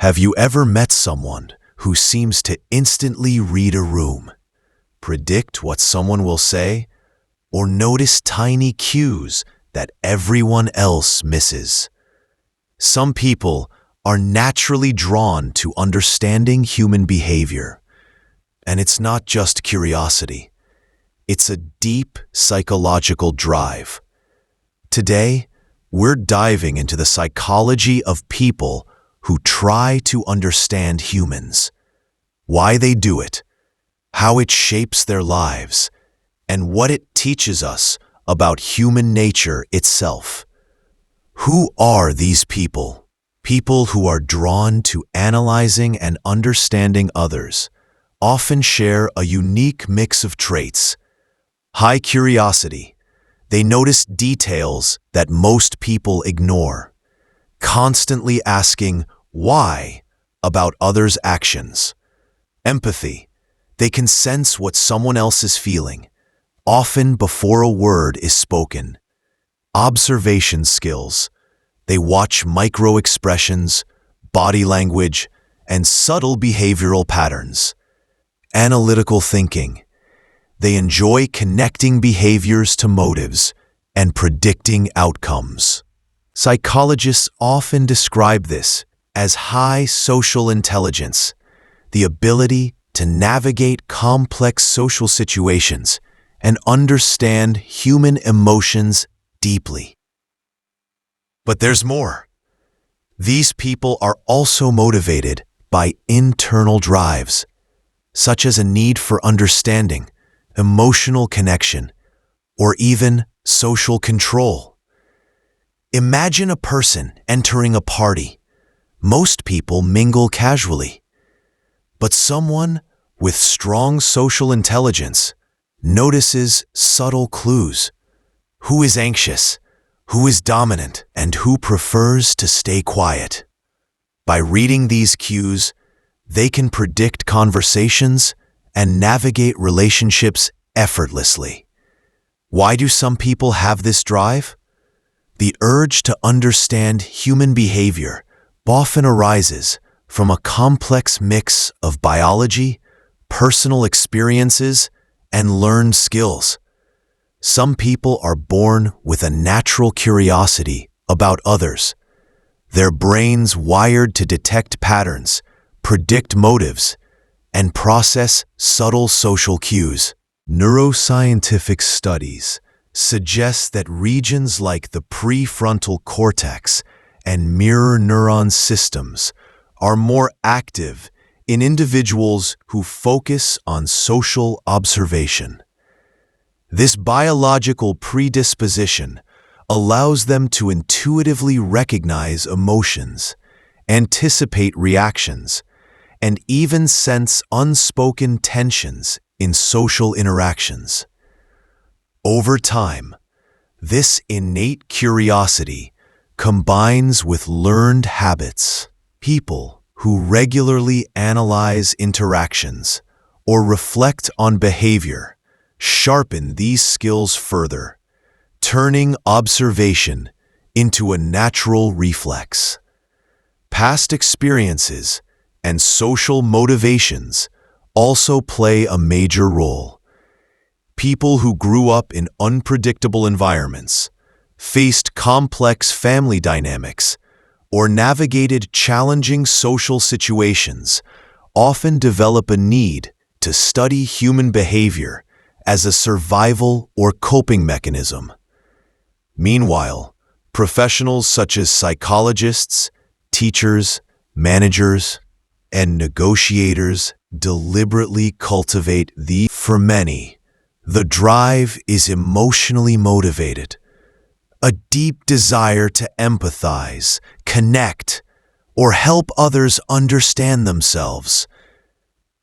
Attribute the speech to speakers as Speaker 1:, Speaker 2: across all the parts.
Speaker 1: Have you ever met someone who seems to instantly read a room, predict what someone will say, or notice tiny cues that everyone else misses? Some people are naturally drawn to understanding human behavior, and it's not just curiosity. It's a deep psychological drive. Today, we're diving into the psychology of people who try to understand humans, why they do it, how it shapes their lives, and what it teaches us about human nature itself. Who are these people? People who are drawn to analyzing and understanding others often share a unique mix of traits. High curiosity. They notice details that most people ignore, constantly asking why about others' actions. Empathy. They can sense what someone else is feeling, often before a word is spoken. Observation skills. They watch micro-expressions, body language, and subtle behavioral patterns. Analytical thinking. They enjoy connecting behaviors to motives and predicting outcomes. Psychologists often describe this as high social intelligence, the ability to navigate complex social situations and understand human emotions deeply. But there's more. These people are also motivated by internal drives, such as a need for understanding, emotional connection, or even social control. Imagine a person entering a party. Most people mingle casually, but someone with strong social intelligence notices subtle clues. Who is anxious, who is dominant, and who prefers to stay quiet. By reading these cues, they can predict conversations and navigate relationships effortlessly. Why do some people have this drive? The urge to understand human behavior often arises from a complex mix of biology, personal experiences, and learned skills. Some people are born with a natural curiosity about others, their brains wired to detect patterns, predict motives, and process subtle social cues. Neuroscientific studies suggest that regions like the prefrontal cortex and mirror neuron systems are more active in individuals who focus on social observation. This biological predisposition allows them to intuitively recognize emotions, anticipate reactions, and even sense unspoken tensions in social interactions. Over time, this innate curiosity combines with learned habits. People who regularly analyze interactions or reflect on behavior sharpen these skills further, turning observation into a natural reflex. Past experiences and social motivations also play a major role. People who grew up in unpredictable environments, faced complex family dynamics, or navigated challenging social situations often develop a need to study human behavior as a survival or coping mechanism. Meanwhile, professionals such as psychologists, teachers, managers, and negotiators deliberately cultivate for many, the drive is emotionally motivated. A deep desire to empathize, connect, or help others understand themselves.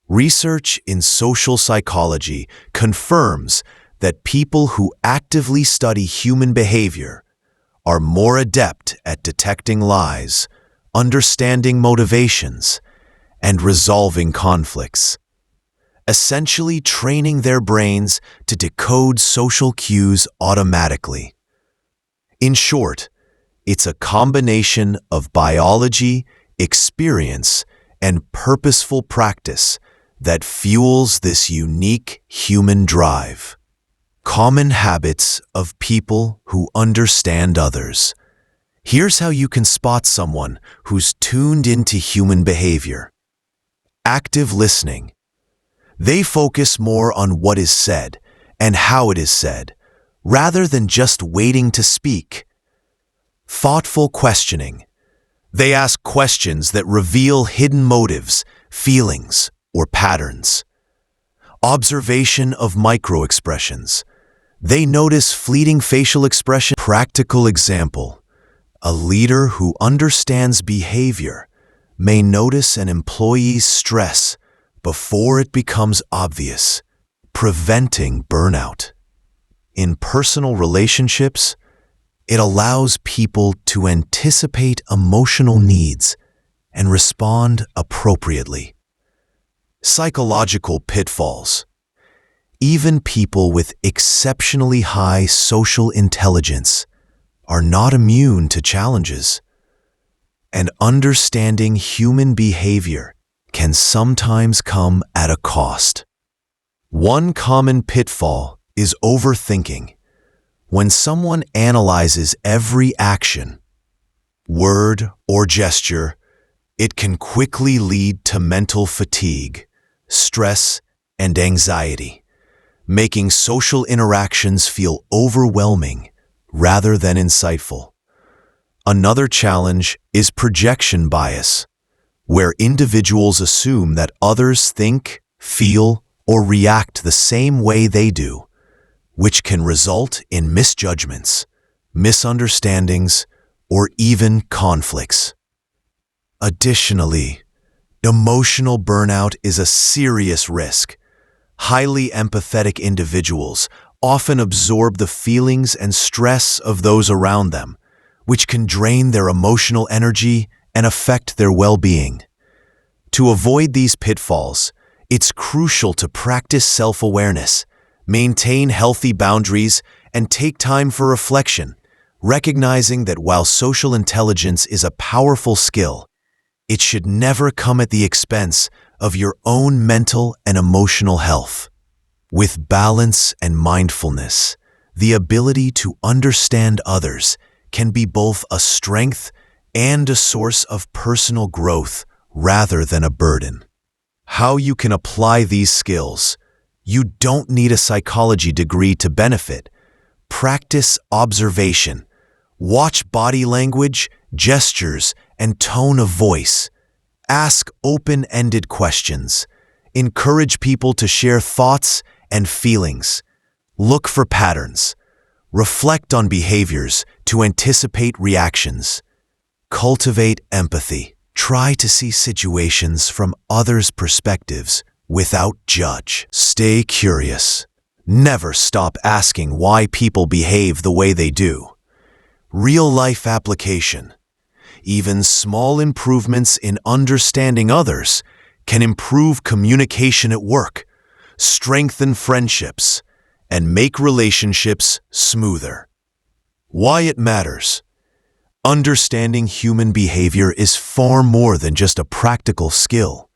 Speaker 1: Research in social psychology confirms that people who actively study human behavior are more adept at detecting lies, understanding motivations, and resolving conflicts, essentially training their brains to decode social cues automatically. In short, it's a combination of biology, experience, and purposeful practice that fuels this unique human drive. Common habits of people who understand others. Here's how you can spot someone who's tuned into human behavior. Active listening. They focus more on what is said and how it is said, rather than just waiting to speak. Thoughtful questioning. They ask questions that reveal hidden motives, feelings, or patterns. Observation of microexpressions. They notice fleeting facial expression. Practical example. A leader who understands behavior may notice an employee's stress before it becomes obvious, preventing burnout. In personal relationships, it allows people to anticipate emotional needs and respond appropriately. Psychological pitfalls. Even people with exceptionally high social intelligence are not immune to challenges, and understanding human behavior can sometimes come at a cost. One common pitfall is overthinking. When someone analyzes every action, word, or gesture, it can quickly lead to mental fatigue, stress, and anxiety, making social interactions feel overwhelming rather than insightful. Another challenge is projection bias, where individuals assume that others think, feel, or react the same way they do, which can result in misjudgments, misunderstandings, or even conflicts. Additionally, emotional burnout is a serious risk. Highly empathetic individuals often absorb the feelings and stress of those around them, which can drain their emotional energy and affect their well-being. To avoid these pitfalls, it's crucial to practice self-awareness, maintain healthy boundaries, and take time for reflection, recognizing that while social intelligence is a powerful skill, it should never come at the expense of your own mental and emotional health. With balance and mindfulness, the ability to understand others can be both a strength and a source of personal growth rather than a burden. How you can apply these skills. You don't need a psychology degree to benefit. Practice observation. Watch body language, gestures, and tone of voice. Ask open-ended questions. Encourage people to share thoughts and feelings. Look for patterns. Reflect on behaviors to anticipate reactions. Cultivate empathy. Try to see situations from others' perspectives without judge. Stay curious. Never stop asking why people behave the way they do. Real-life application. Even small improvements in understanding others can improve communication at work, strengthen friendships, and make relationships smoother. Why it matters. Understanding human behavior is far more than just a practical skill.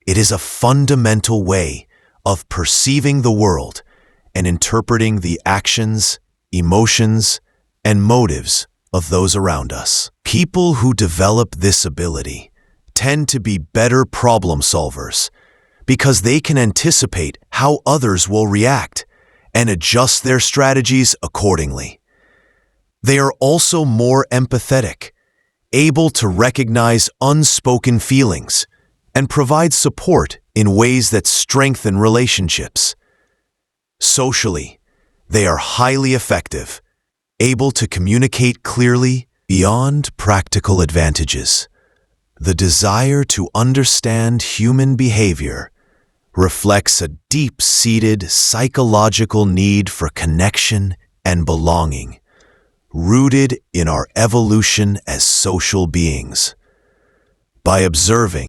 Speaker 1: It is a fundamental way of perceiving the world and interpreting the actions, emotions, and motives of those around us. People who develop this ability tend to be better problem solvers because they can anticipate how others will react and adjust their strategies accordingly. They are also more empathetic, able to recognize unspoken feelings, and provide support in ways that strengthen relationships. Socially, they are highly effective, able to communicate clearly. Beyond practical advantages, the desire to understand human behavior reflects a deep-seated psychological need for connection and belonging, rooted in our evolution as social beings. By observing